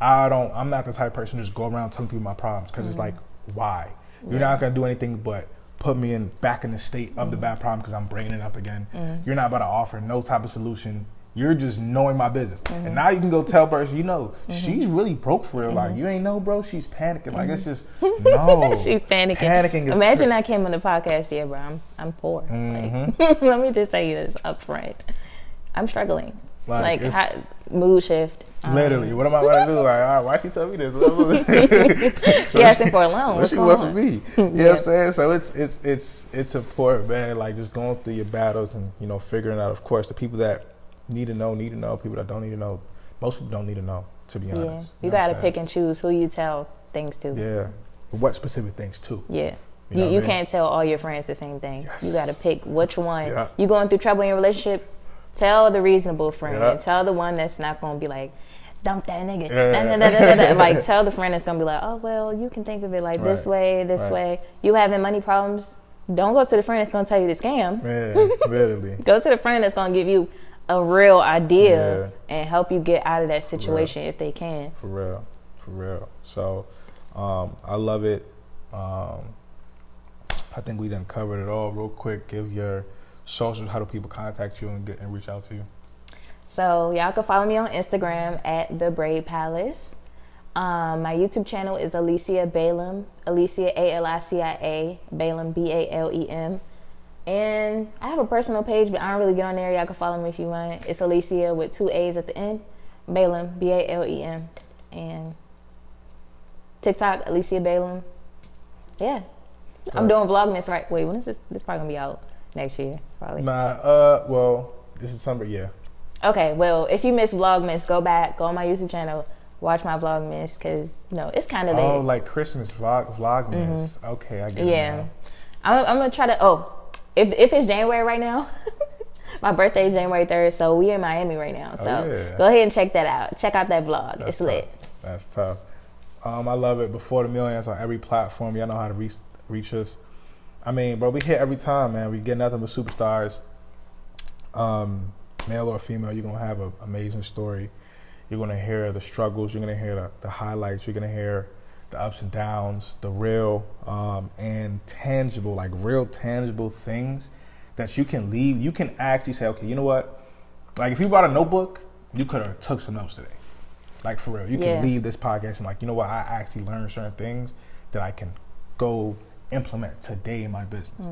I'm not the type of person to just go around telling people my problems, because it's like, why? You're not going to do anything but put me back in the state of the bad problem, because I'm bringing it up again. You're not about to offer no type of solution. You're just knowing my business. And now you can go tell a person, she's really broke for real. Like, you ain't know, bro, she's panicking. Like, it's just, no. She's panicking. Panicking is Imagine I came on the podcast, yeah, bro, I'm poor. Like, let me just say this up front. I'm struggling. Like mood shift. Literally, what am I about to do? Like, why she tell me this? She asking for a loan. What she want from me? You know what I'm saying? So it's important, man. Like, just going through your battles and figuring out. Of course, the people that need to know. People that don't need to know. Most people don't need to know. To be honest, you gotta pick and choose who you tell things to. Yeah, what specific things too? Yeah. You can't tell all your friends the same thing. Yes. You gotta pick which one. Yeah. You going through trouble in your relationship? Tell the reasonable friend. Yeah. Tell the one that's not gonna be like, dump that nigga. Yeah. Like, tell the friend that's gonna be like, oh, well, you can think of it like this way, this way. You having money problems? Don't go to the friend that's gonna tell you to scam. Yeah, literally. Go to the friend that's gonna give you a real idea and help you get out of that situation if they can. For real. So, I love it. I think we done covered it all. Real quick, give your socials. How do people contact you and reach out to you? So y'all can follow me on Instagram at The Braid Palace. My YouTube channel is Alicia Balem. Alicia, Alicia, Balem, Balem. And I have a personal page, but I don't really get on there. Y'all can follow me if you want. It's Alicia with 2 A's at the end. Balem, Balem. And TikTok, Alicia Balem. Yeah. I'm doing Vlogmas right. Wait, when is this? This probably gonna be out next year, probably. Well, this is December, yeah. Okay, well, if you miss Vlogmas, go on my YouTube channel, watch my Vlogmas, because, it's kind of Oh, like Christmas Vlogmas. Okay, I get it now. I'm going to try to, if it's January right now, my birthday is January 3rd, so we in Miami right now. So go ahead and check that out. Check out that vlog. It's lit. That's tough. I love it. Before the Millions on every platform. Y'all know how to reach us. I mean, bro, we hit every time, man. We get nothing but superstars. Male or female, you're going to have an amazing story. You're going to hear the struggles. You're going to hear the highlights. You're going to hear the ups and downs, the real and tangible, like real tangible things that you can leave. You can actually say, okay, you know what? Like, if you brought a notebook, you could have took some notes today. Like, for real. You can leave this podcast and like, you know what? I actually learned certain things that I can go implement today in my business.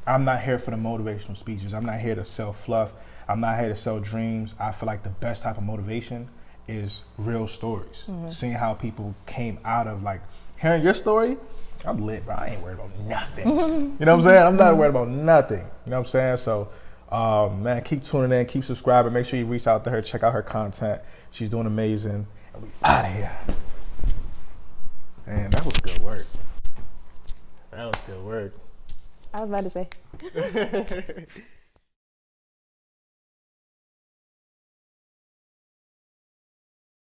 I'm not here for the motivational speeches. I'm not here to sell fluff. I'm not here to sell dreams. I feel like the best type of motivation is real stories. Seeing how people came out of, like, hearing your story, I'm lit, bro. I ain't worried about nothing. You know what I'm saying? I'm not worried about nothing. You know what I'm saying? So, man, keep tuning in, keep subscribing. Make sure you reach out to her, check out her content. She's doing amazing. And we out of here. Man, that was good work. That was good work. I was about to say.